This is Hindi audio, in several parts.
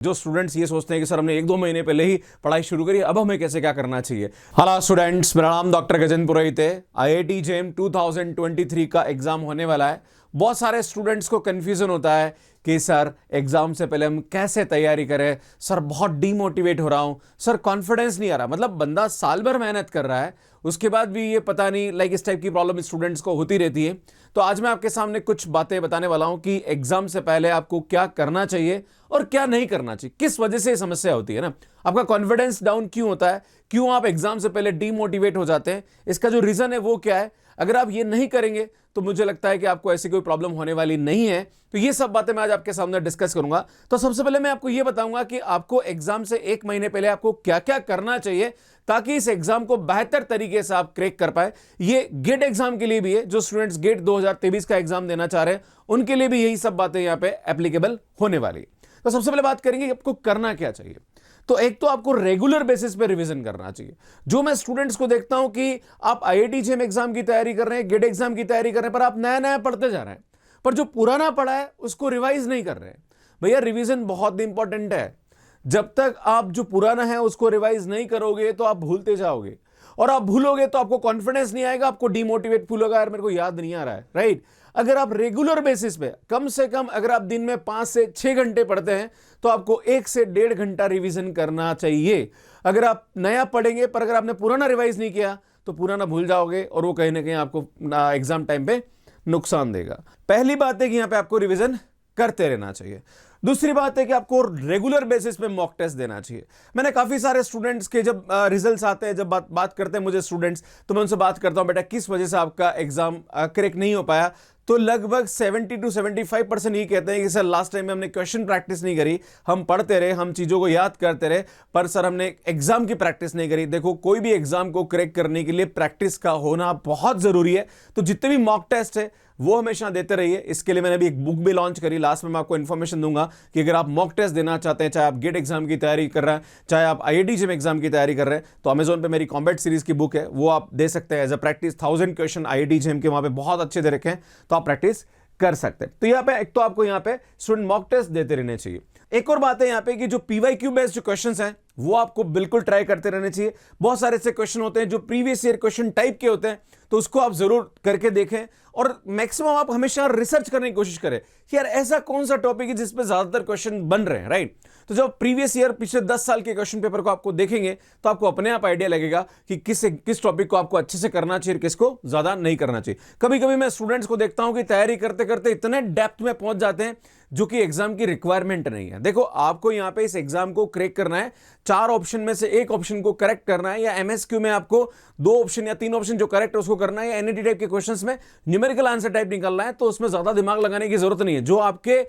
जो स्टूडेंट्स ये सोचते हैं कि सर हमने 1-2 महीने पहले ही पढ़ाई शुरू करी, अब हमें कैसे क्या करना चाहिए। हेलो स्टूडेंट्स, मेरा नाम डॉक्टर गजेंद्र पुरोहित है। आईआईटी जेईई 2023 का एग्जाम होने वाला है। बहुत सारे स्टूडेंट्स को कंफ्यूजन होता है कि सर एग्जाम से पहले हम कैसे तैयारी करें, सर बहुत डीमोटिवेट हो रहा हूं, सर कॉन्फिडेंस नहीं आ रहा। मतलब बंदा साल भर मेहनत कर रहा है, उसके बाद भी ये पता नहीं, इस टाइप की प्रॉब्लम स्टूडेंट्स को होती रहती है। तो आज मैं आपके सामने कुछ बातें बताने वाला हूं कि एग्जाम से पहले आपको क्या करना चाहिए और क्या नहीं करना चाहिए, किस वजह से ये समस्या होती है ना। आपका कॉन्फिडेंस डाउन क्यों होता है, क्यों आप एग्जाम से पहले डीमोटिवेट हो जाते हैं, इसका जो रीजन है वो क्या है। अगर आप ये नहीं करेंगे तो मुझे लगता है कि आपको ऐसी कोई प्रॉब्लम होने वाली नहीं है। तो ये सब बातें मैं आज आपके सामने डिस्कस करूंगा। तो सबसे पहले मैं आपको ये बताऊंगा कि आपको एग्जाम से 1 महीने पहले आपको क्या क्या करना चाहिए ताकि इस एग्जाम को बेहतर तरीके से आप क्रैक कर पाए। ये गेट एग्जाम के लिए भी है, जो स्टूडेंट्स गेट 2023 का एग्जाम देना चाह रहे हैं उनके लिए भी यही सब बातें यहां पे एप्लीकेबल होने वाली। तो सबसे पहले बात करेंगे कि आपको करना क्या चाहिए। तो एक तो आपको रेगुलर बेसिस पे रिवीजन करना चाहिए। जो मैं स्टूडेंट्स को देखता हूं कि आप आईआईटी जेईई एग्जाम की तैयारी कर रहे हैं, गेट एग्जाम की तैयारी कर रहे हैं, पर आप नया नया पढ़ते जा रहे हैं, पर जो पुराना पढ़ा है उसको रिवाइज नहीं कर रहे हैं। भैया रिवीजन बहुत इंपॉर्टेंट है। जब तक आप जो पुराना है उसको रिवाइज नहीं करोगे तो आप भूलते जाओगे, और आप भूलोगे तो आपको कॉन्फिडेंस नहीं आएगा, आपको डिमोटिवेट फील होगा, यार मेरे को याद नहीं आ रहा है, राइट। अगर आप रेगुलर बेसिस पे कम से कम अगर आप दिन में 5 से 6 घंटे पढ़ते हैं तो आपको 1 से 1.5 घंटा रिवीजन करना चाहिए। अगर आप नया पढ़ेंगे पर अगर आपने पुराना रिवाइज नहीं किया तो पुराना भूल जाओगे और वो कहीं ना कहीं आपको एग्जाम टाइम पे नुकसान देगा। पहली बात है कि यहां पे आपको रिवीजन करते रहना चाहिए। दूसरी बात है कि आपको रेगुलर बेसिस पे मॉक टेस्ट देना चाहिए। मैंने काफी सारे स्टूडेंट्स के जब रिजल्ट्स आते हैं, जब बात करते हैं मुझे स्टूडेंट्स, तो मैं उनसे बात करता हूं बेटा किस वजह से आपका एग्जाम क्रैक नहीं हो पाया। तो लगभग 70 to 75% ये कहते हैं कि सर लास्ट टाइम में हमने क्वेश्चन प्रैक्टिस नहीं करी, हम पढ़ते रहे, हम चीजों को याद करते रहे, पर सर हमने एग्जाम की प्रैक्टिस नहीं करी। देखो, कोई भी एग्जाम को क्रैक करने के लिए प्रैक्टिस का होना बहुत जरूरी है। तो जितने भी मॉक टेस्ट है वो हमेशा देते रहिए। इसके लिए मैंने भी एक बुक भी लॉन्च करी, लास्ट में मैं आपको इन्फॉर्मेशन दूंगा कि अगर आप मॉक टेस्ट देना चाहते हैं, चाहे आप गेट एग्जाम की तैयारी कर रहे हैं, चाहे आप आईआईटी जेईई एग्जाम की तैयारी कर रहे हैं, तो अमेजोन पे मेरी कॉम्बैट सीरीज की बुक है, वो आप दे सकते हैं as a practice. 1000 question IIT JEE के वहां पे बहुत अच्छे दे रखे हैं, तो आप प्रैक्टिस कर सकते हैं। तो यहाँ पे एक तो आपको यहाँ पे स्टूडेंट मॉक टेस्ट देते रहने चाहिए। एक और बात है यहाँ पे कि जो पीवाईक्यू बेस्ड जो क्वेश्चंस हैं वो आपको बिल्कुल ट्राई करते रहने चाहिए। बहुत सारे ऐसे क्वेश्चन होते हैं जो प्रीवियस ईयर क्वेश्चन टाइप के होते हैं, तो उसको आप जरूर करके देखें। और मैक्सिमम आप हमेशा रिसर्च करने की कोशिश करें कि यार ऐसा कौन सा टॉपिक है जिस पे ज्यादातर क्वेश्चन बन रहे हैं, राइट। तो जब प्रीवियस ईयर पिछले 10 साल के क्वेश्चन पेपर को आपको देखेंगे तो आपको अपने आप आइडिया लगेगा कि किस टॉपिक को आपको अच्छे से करना चाहिए, किसको ज्यादा नहीं करना चाहिए। कभी कभी मैं स्टूडेंट्स को देखता हूं कि तैयारी करते करते इतने डेप्थ में पहुंच जाते हैं जो कि एग्जाम की रिक्वायरमेंट नहीं है। देखो, आपको यहां पे इस एग्जाम को क्रैक करना है, 4 ऑप्शन में से एक ऑप्शन को करेक्ट करना है, या एमएसक्यू में आपको 2 ऑप्शन या 3 ऑप्शन जो करेक्ट है उसको करना है, या एनईटी टाइप के क्वेश्चंस में न्यूमेरिकल आंसर टाइप निकालना है। तो उसमें ज्यादा दिमाग लगाने की जरूरत नहीं है। जो आपके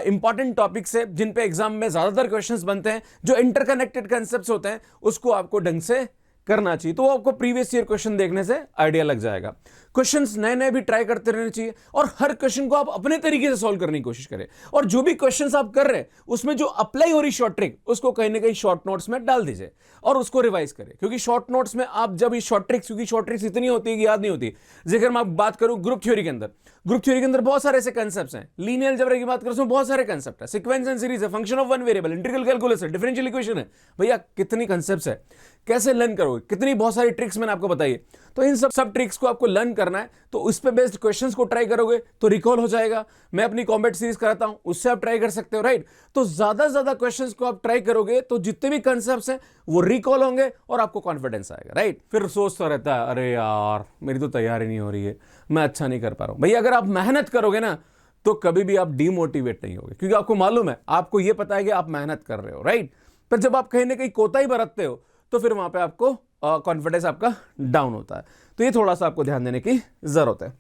इंपॉर्टेंट टॉपिक्स है, जिन पे एग्जाम में ज्यादातर क्वेश्चंस बनते हैं, जो इंटरकनेक्टेड कंसेप्ट्स होते हैं, उसको आपको ढंग से करना चाहिए। तो वो आपको प्रीवियस ईयर क्वेश्चन देखने से आइडिया लग जाएगा। क्वेश्चंस नए नए भी ट्राई करते रहने चाहिए, और हर क्वेश्चन को आप अपने तरीके से सॉल्व करने की कोशिश करें। और जो भी क्वेश्चंस आप कर रहे हैं उसमें जो अप्लाई हो रही शॉर्ट ट्रिक, उसको कहीं ना कहीं शॉर्ट नोट्स में डाल दीजिए और उसको रिवाइज करें। क्योंकि शॉर्ट नोट्स में आप जब ये शॉर्ट ट्रिक्स इतनी होती है कि याद नहीं होती। जैसे मैं बात करूं ग्रुप थ्योरी के अंदर बहुत सारे ऐसे कंसेप्ट्स हैं। लीनियर अलजेब्रा की बात करें उसमें बहुत सारे कंसेप्ट है, सीक्वेंस एंड सीरीज है, function of one variable, integral calculus है, डिफरेंशियल इक्वेशन है। भैया कितनी कंसेप्ट्स है, कैसे लर्न करोगे, कितनी बहुत सारी ट्रिक्स मैंने आपको बताई है। तो इन सब ट्रिक्स को आपको लर्न करना है, तो उस पे बेस्ड क्वेश्चंस को ट्राई करोगे तो रिकॉल हो जाएगा। मैं अपनी कॉम्बैट सीरीज कराता हूं, उससे आप ट्राई कर सकते हो, राइट। तो ज्यादा क्वेश्चंस को आप ट्राई करोगे तो जितने भी कंसेप्ट्स हैं वो रिकॉल होंगे और आपको कॉन्फिडेंस आएगा, राइट। फिर सोचता रहता है अरे यार मेरी तो तैयारी नहीं हो रही है, मैं अच्छा नहीं कर पा रहा हूं। भैया अगर आप मेहनत करोगे ना तो कभी भी आप डिमोटिवेट नहीं होगे, क्योंकि आपको मालूम है, आपको यह पता है कि आप मेहनत कर रहे हो, राइट। पर जब आप कहीं ना कहीं कोताही बरतते हो तो फिर वहां पे आपको कॉन्फिडेंस आपका डाउन होता है। तो ये थोड़ा सा आपको ध्यान देने की जरूरत है।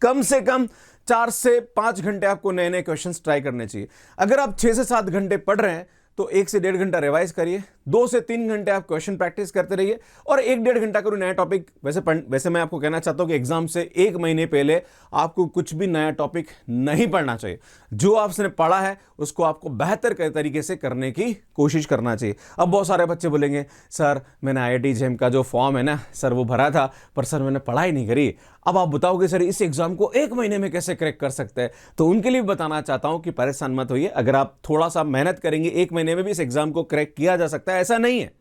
कम से कम 4 से 5 घंटे आपको नए नए क्वेश्चंस ट्राई करने चाहिए। अगर आप 6 से 7 घंटे पढ़ रहे हैं तो 1 से 1.5 घंटा रिवाइज करिए, 2 से 3 घंटे आप क्वेश्चन प्रैक्टिस करते रहिए, और 1-1.5 घंटा करो नया टॉपिक। वैसे मैं आपको कहना चाहता हूं कि एग्जाम से 1 महीने पहले आपको कुछ भी नया टॉपिक नहीं पढ़ना चाहिए। जो आपने पढ़ा है उसको आपको बेहतर तरीके से करने की कोशिश करना चाहिए। अब बहुत सारे बच्चे बोलेंगे सर मैंने आईआईटी जेईई का जो फॉर्म है ना सर वो भरा था, पर सर मैंने पढ़ाई नहीं करी। अब आप बताओगे सर इस एग्जाम को 1 महीने में कैसे क्रैक कर सकते हैं। तो उनके लिए बताना चाहता हूं कि परेशान मत होइए। अगर आप थोड़ा सा मेहनत करेंगे, 1 महीने महीने में भी इस एग्जाम को क्रैक किया जा सकता है, ऐसा नहीं है।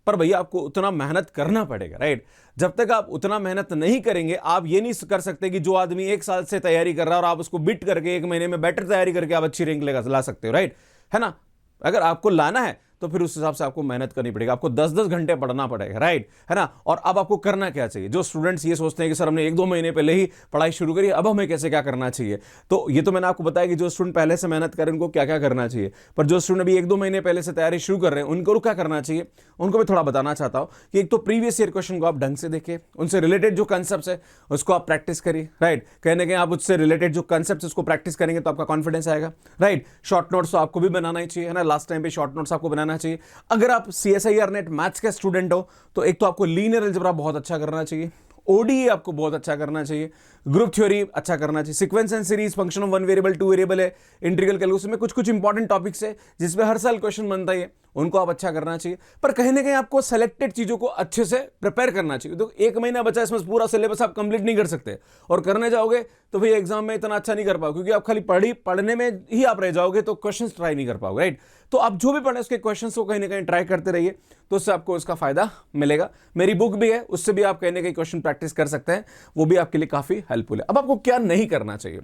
पर भैया आपको उतना मेहनत करना पड़ेगा, राइट। जब तक आप उतना मेहनत नहीं करेंगे, आप ये नहीं कर सकते कि जो आदमी 1 साल से तैयारी कर रहा है और आप उसको बीट करके 1 महीने में बेटर तैयारी करके आप अच्छी रैंक ला सकते हो, राइट, है ना। अगर आपको लाना है तो फिर उस हिसाब से आपको मेहनत करनी पड़ेगी, आपको 10-10 घंटे पढ़ना पड़ेगा, राइट, है ना। और अब आपको करना क्या चाहिए? जो स्टूडेंट्स ये सोचते हैं कि सर हमने 1-2 महीने पहले ही पढ़ाई शुरू करी, अब हमें कैसे क्या करना चाहिए, तो ये तो मैंने आपको बताया कि जो स्टूडेंट पहले से मेहनत करें उनको क्या क्या करना चाहिए। पर जो स्टूडेंट अभी 1-2 महीने पहले से तैयारी शुरू कर रहे हैं उनको क्या करना चाहिए, उनको मैं थोड़ा बताना चाहता हूं कि एक तो प्रीवियस ईयर क्वेश्चन को आप ढंग से देखिए, उनसे रिलेटेड जो कंसेप्ट है उसको आप प्रैक्टिस करिए, राइट। कहीं ना कहीं आप उससे रिलेटेड जो कंसेप्ट उसको प्रैक्टिस करेंगे तो आपका कॉन्फिडेंस आएगा, राइट। शॉर्ट नोट्स तो आपको भी बनाना ही चाहिए, है ना। लास्ट टाइम पे शॉर्ट नोट्स आपको बनाना चाहिए। अगर आप CSIR नेट मैथ्स के स्टूडेंट हो तो एक तो आपको लीनियर अलजेब्रा बहुत अच्छा करना चाहिए, ODE आपको बहुत अच्छा करना चाहिए, ग्रुप थ्योरी अच्छा करना चाहिए, sequence and series, function of 1 variable 2 variable है, इंटीग्रल कैलकुलस में कुछ कुछ इंपॉर्टेंट टॉपिक्स है जिसमें हर साल क्वेश्चन बनता है, उनको आप अच्छा करना चाहिए। पर कहीं ना कहीं आपको सेलेक्टेड चीजों को अच्छे से प्रिपेयर करना चाहिए। तो 1 महीना बचा, इसमें पूरा सिलेबस आप कंप्लीट नहीं कर सकते और करने जाओगे तो भाई एग्जाम में इतना अच्छा नहीं कर पाओगे, क्योंकि आप खाली पढ़ने में ही आप रह जाओगे तो क्वेश्चंस ट्राई नहीं कर पाओगे, राइट। तो आप जो भी पढ़े उसके क्वेश्चंस को कहीं ना कहीं ट्राई करते रहिए, तो उससे आपको उसका फायदा मिलेगा। मेरी बुक भी है, उससे भी आप कहीं ना कहीं क्वेश्चन प्रैक्टिस कर सकते हैं, वो भी आपके लिए काफी हेल्पफुल है। अब आपको क्या नहीं करना चाहिए,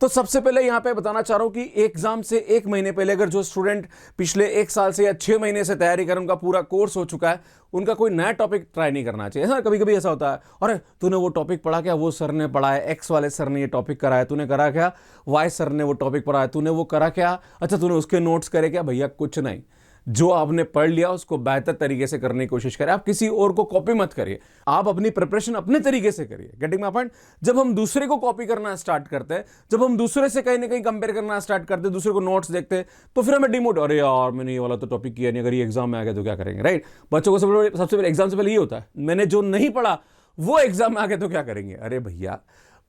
तो सबसे पहले यहां पे बताना चाह रहा हूं कि एग्जाम से 1 महीने पहले अगर जो स्टूडेंट पिछले 1 साल से या 6 महीने से तैयारी कर, उनका पूरा कोर्स हो चुका है, उनका कोई नया टॉपिक ट्राई नहीं करना चाहिए। ऐसा कभी कभी ऐसा होता है, अरे तूने वो टॉपिक पढ़ा क्या, वो सर ने पढ़ा है, एक्स वाले सर ने ये टॉपिक कराया, तूने करा क्या, वाई सर ने वो टॉपिक पढ़ाया, तूने वो करा क्या, अच्छा तूने उसके नोट्स करे क्या। भैया कुछ नहीं, जो आपने पढ़ लिया उसको बेहतर तरीके से करने की कोशिश करें। आप किसी और को कॉपी मत करिए, आप अपनी प्रिपरेशन अपने तरीके से करिए। Getting my point? जब हम दूसरे को कॉपी करना स्टार्ट करते हैं, जब हम दूसरे से कहीं ना कहीं कंपेयर करना स्टार्ट करते हैं, दूसरे को नोट्स देखते हैं, तो फिर हमें डिमोट, अरे यार मैंने ये वाला तो टॉपिक किया नहीं, अगर ये एग्जाम में आ गया तो क्या करेंगे, राइट। बच्चों को सबसे पहले एग्जाम से पहले ये होता है, मैंने जो नहीं पढ़ा वो एग्जाम में आ गया तो क्या करेंगे। अरे भैया,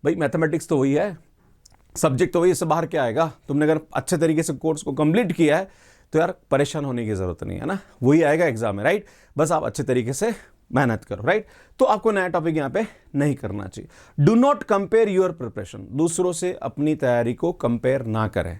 भाई मैथमेटिक्स तो वही है, सब्जेक्ट तो वही, इससे बाहर क्या आएगा। तुमने अगर अच्छे तरीके से कोर्स को कंप्लीट किया है तो यार परेशान होने की जरूरत नहीं है ना, वही आएगा एग्जाम में, राइट। बस आप अच्छे तरीके से मेहनत करो, राइट। तो आपको नया टॉपिक यहां पे नहीं करना चाहिए। Do not compare your preparation, दूसरों से अपनी तैयारी को कंपेयर ना करें।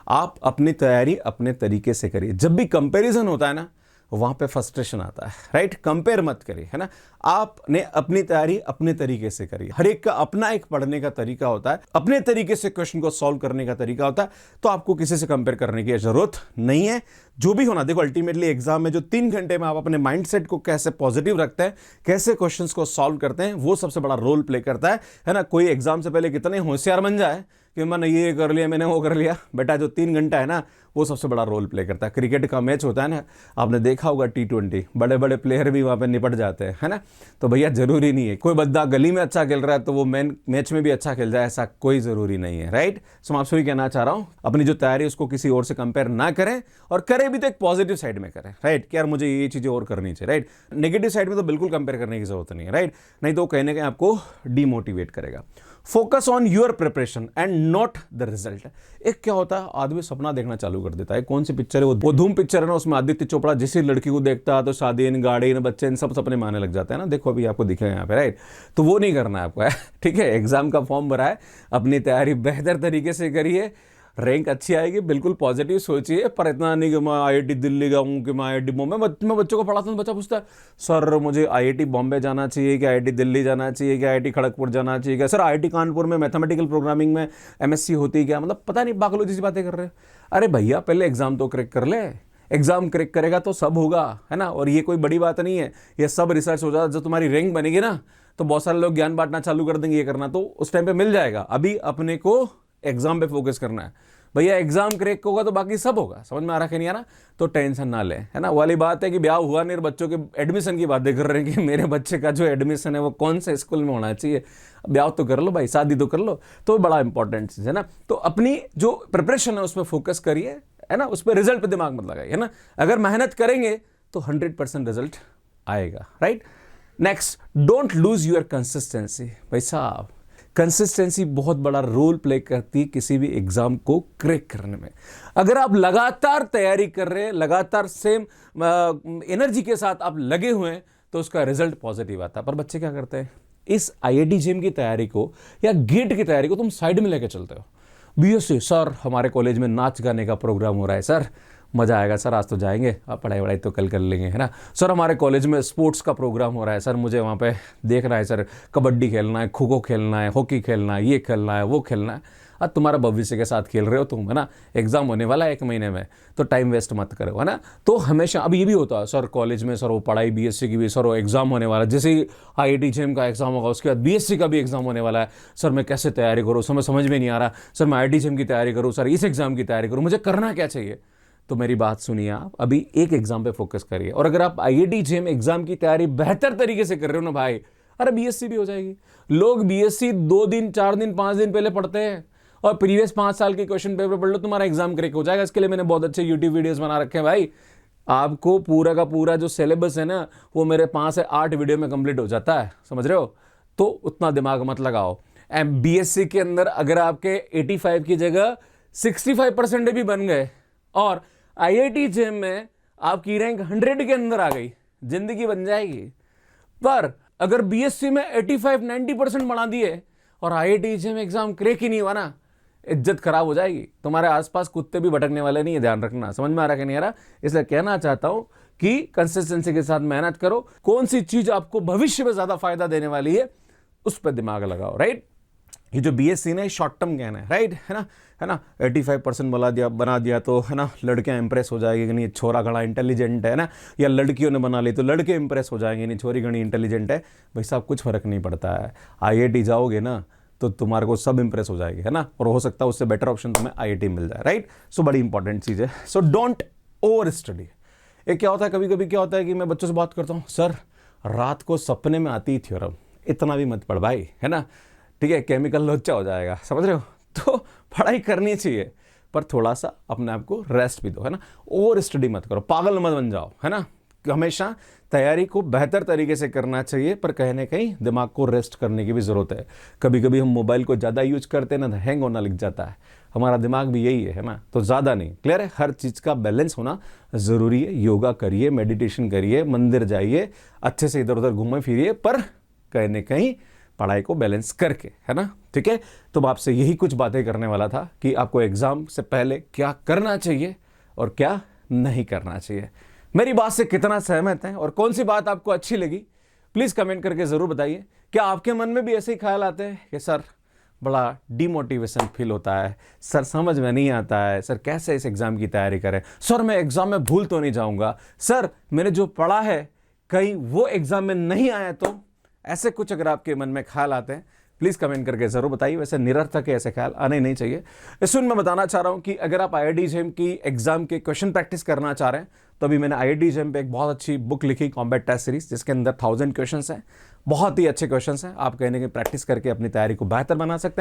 आप अपनी तैयारी अपने तरीके से करिए। जब भी कंपैरिजन होता है ना, वहां पे फ्रस्ट्रेशन आता है, राइट। कंपेयर मत करिए, है ना। आपने अपनी तैयारी अपने तरीके से करिए। हर एक का अपना एक पढ़ने का तरीका होता है, अपने तरीके से क्वेश्चन को सॉल्व करने का तरीका होता है, तो आपको किसी से कंपेयर करने की जरूरत नहीं है। जो भी होना, देखो अल्टीमेटली एग्जाम में जो 3 घंटे में आप अपने माइंडसेट को कैसे पॉजिटिव रखते हैं, कैसे क्वेश्चंस को सॉल्व करते हैं, वो सबसे बड़ा रोल प्ले करता है ना। कोई एग्जाम से पहले कितने होशियार बन जाए कि मैंने ये कर लिया, मैंने वो कर लिया, बेटा जो 3 घंटा है ना वो सबसे बड़ा रोल प्ले करता है। क्रिकेट का मैच होता है ना, आपने देखा होगा T20, बड़े बड़े प्लेयर भी वहाँ पे निपट जाते हैं, है ना। तो भैया जरूरी नहीं है कोई बंदा गली में अच्छा खेल रहा है तो वो मैच में भी अच्छा खेल जाए, ऐसा कोई जरूरी नहीं है, राइट। सो मैं आपसे भी कहना चाह रहा हूँ, अपनी जो तैयारी उसको किसी और से कंपेयर ना करें, और करें भी तो एक पॉजिटिव साइड में करें, राइट। कि यार मुझे ये चीजें और करनी चाहिए, राइट। नेगेटिव साइड में तो बिल्कुल कंपेयर करने की जरूरत नहीं है, राइट। नहीं तो कहीं ना कहीं आपको डिमोटिवेट करेगा। Focus on your preparation and not the result. एक क्या होता है, आदमी सपना देखना चालू कर देता है। कौन सी पिक्चर है वो धूम पिक्चर है ना, उसमें आदित्य चोपड़ा जिस लड़की को देखता है तो शादी इन गाड़ी इन बच्चे इन सब सपने में आने लग जाते हैं ना। देखो अभी आपको दिखेगा यहाँ पे, राइट। तो वो नहीं करना है आपको, ठीक है। एग्जाम का फॉर्म भरा है, अपनी तैयारी बेहतर तरीके से करिए, रैंक अच्छी आएगी, बिल्कुल पॉजिटिव सोचिए। पर इतना नहीं कि मैं IIT दिल्ली जाऊँ कि मैं IIT बॉम्बे। मैं बच्चों को पढ़ाता हूँ, बच्चा पूछता है सर मुझे IIT बॉम्बे जाना चाहिए कि IIT दिल्ली जाना चाहिए कि IIT खड़गपुर जाना चाहिए क्या, सर IIT कानपुर में मैथमेटिकल प्रोग्रामिंग में MSc होती है क्या, मतलब पता नहीं पागलों जैसी बातें कर रहे हैं। अरे भैया पहले एग्जाम तो क्रैक कर ले, एग्जाम क्रैक करेगा तो सब होगा, है ना। और ये कोई बड़ी बात नहीं है, ये सब रिसर्च हो जाता। जब तुम्हारी रैंक बनेगी ना तो बहुत सारे लोग ज्ञान बांटना चालू कर देंगे, ये करना, तो उस टाइम पे मिल जाएगा। अभी अपने को एग्जाम पे फोकस करना है भैया। एग्जाम क्रैक होगा तो बाकी सब होगा। समझ में आ रहा है नहीं आ रहा, तो टेंशन ना ले, है ना। वाली बात है कि ब्याह हुआ नहीं, बच्चों के एडमिशन की बातें कर रहे हैं कि मेरे बच्चे का जो एडमिशन है वो कौन से स्कूल में होना चाहिए। ब्याह तो कर लो भाई, शादी तो कर लो, तो बड़ा इंपॉर्टेंट चीज है ना। तो अपनी जो प्रिपरेशन है उसमें फोकस करिए, है ना। उस पर रिजल्ट पे दिमाग मत लगाइए, है ना। अगर मेहनत करेंगे तो 100% रिजल्ट आएगा, right. Next, don't lose your consistency. भाई साहब कंसिस्टेंसी बहुत बड़ा रोल प्ले करती है किसी भी एग्जाम को क्रैक करने में। अगर आप लगातार तैयारी कर रहे हैं, लगातार सेम एनर्जी के साथ आप लगे हुए हैं, तो उसका रिजल्ट पॉजिटिव आता है। पर बच्चे क्या करते हैं, इस IIT JEM की तैयारी को या गेट की तैयारी को तुम साइड में लेके चलते हो। BSc सर हमारे कॉलेज में नाच गाने का प्रोग्राम हो रहा है, सर मज़ा आएगा सर, आज तो जाएंगे, अब पढ़ाई वढ़ाई तो कल कर लेंगे, है ना। सर हमारे कॉलेज में स्पोर्ट्स का प्रोग्राम हो रहा है सर, मुझे वहाँ पे देखना है सर, कबड्डी खेलना है, खो खो खेलना है, हॉकी खेलना है, ये खेलना है, वो खेलना है। अब तुम्हारा भविष्य के साथ खेल रहे हो तुम, है ना। एग्जाम होने वाला है 1 महीने में, तो टाइम वेस्ट मत करो, है ना। तो हमेशा अब ये भी होता है सर कॉलेज में, सर वो पढ़ाई बीएससी की भी, सर वो एग्जाम होने वाला है, जैसे ही IIT JEM का एग्जाम होगा उसके बाद बीएससी का भी एग्जाम होने वाला है। सर मैं कैसे तैयारी करूँ, समझ में नहीं आ रहा, सर मैं IIT JEM की तैयारी करूँ, सर इस एग्जाम की तैयारी करूँ, मुझे करना क्या चाहिए। तो मेरी बात सुनिए, आप अभी एक एग्जाम पे फोकस करिए, और अगर आप IIT JEM एग्जाम की तैयारी बेहतर तरीके से कर रहे हो ना भाई, अरे बीएससी भी हो जाएगी। लोग बीएससी 2 दिन 4 दिन 5 दिन पहले पढ़ते हैं, और प्रीवियस 5 साल के क्वेश्चन पेपर पढ़ लो, तुम्हारा एग्जाम क्रैक हो जाएगा। इसके लिए मैंने बहुत अच्छे यूट्यूब वीडियोस बना रखे हैं भाई। आपको पूरा का पूरा जो सिलेबस है ना, वो मेरे 5 से 8 वीडियो में कंप्लीट हो जाता है, समझ रहे हो। तो उतना दिमाग मत लगाओ। बीएससी के अंदर अगर आपके 85 की जगह 65% भी बन गए, और IIT JEM में आपकी रैंक 100 के अंदर आ गई, जिंदगी बन जाएगी। पर अगर बीएससी में 85-90% बढ़ा दिए और IIT JEM एग्जाम क्रैक ही नहीं हुआ ना, इज्जत खराब हो जाएगी। तुम्हारे आसपास कुत्ते भी भटकने वाले नहीं है, ध्यान रखना। समझ में आ रहा कि नहीं आ रहा। इसलिए कहना चाहता हूं कि कंसिस्टेंसी के साथ मेहनत करो, कौन सी चीज आपको भविष्य में ज्यादा फायदा देने वाली है उस पर दिमाग लगाओ, राइट। ये जो बीएससी ने शॉर्ट टर्म कहना है, राइट, है ना 85% बना दिया तो, है ना, लड़कियां इंप्रेस हो जाएगी कि नहीं छोरा घना इंटेलिजेंट है ना, या लड़कियों ने बना ली तो लड़के इंप्रेस हो जाएंगे, नहीं छोरी घनी इंटेलिजेंट है। भाई साहब कुछ फर्क नहीं पड़ता है। IIT जाओगे ना तो तुम्हारे को सब इंप्रेस हो जाएगी, है ना, और हो सकता है उससे बेटर ऑप्शन तुम्हें IIT मिल जाए, राइट। सो बड़ी इंपॉर्टेंट चीज़ है। So don't over study. एक क्या होता है, कभी कभी क्या होता है कि मैं बच्चों से बात करता हूँ, सर रात को सपने में आती थ्योरम, इतना भी मत पढ़ भाई, है ना, ठीक है, केमिकल लोचा हो जाएगा, समझ रहे हो। तो पढ़ाई करनी चाहिए, पर थोड़ा सा अपने आप को रेस्ट भी दो, है ना। ओवर स्टडी मत करो, पागल मत बन जाओ, है ना। हमेशा तैयारी को बेहतर तरीके से करना चाहिए, पर कहीं ना कहीं दिमाग को रेस्ट करने की भी ज़रूरत है। कभी कभी हम मोबाइल को ज़्यादा यूज करते हैं ना, तो हैंग होना लग जाता है। हमारा दिमाग भी यही है ना, तो ज़्यादा नहीं। क्लियर है, हर चीज़ का बैलेंस होना ज़रूरी है। योगा करिए, मेडिटेशन करिए, मंदिर जाइए, अच्छे से इधर उधर घूमे फिरिए, पर कहीं ना कहीं पढ़ाई को बैलेंस करके, है ना, ठीक है। तो मैं आपसे यही कुछ बातें करने वाला था कि आपको एग्जाम से पहले क्या करना चाहिए और क्या नहीं करना चाहिए। मेरी बात से कितना सहमत हैं और कौन सी बात आपको अच्छी लगी, प्लीज़ कमेंट करके ज़रूर बताइए। क्या आपके मन में भी ऐसे ही ख्याल आते हैं कि सर बड़ा डिमोटिवेशन फील होता है, सर समझ में नहीं आता है, सर कैसे इस एग्ज़ाम की तैयारी करें, सर मैं एग्ज़ाम में भूल तो नहीं जाऊंगा, सर मैंने जो पढ़ा है कहीं वो एग्ज़ाम में नहीं आया तो, ऐसे कुछ अगर आपके मन में ख्याल आते हैं प्लीज़ कमेंट करके ज़रूर बताइए। वैसे निरर्थक ऐसे ख्याल आने नहीं चाहिए। इसमें मैं बताना चाह रहा हूं कि अगर आप IIT JEM की एग्जाम के क्वेश्चन प्रैक्टिस करना चाह रहे हैं तो अभी मैंने IIT JEM पे एक बहुत अच्छी बुक लिखी, कॉम्बैट टेस्ट सीरीज, जिसके अंदर 1000 क्वेश्चन हैं, बहुत ही अच्छे क्वेश्चन हैं। आप कहने की प्रैक्टिस करके अपनी तैयारी को बेहतर बना सकते हैं।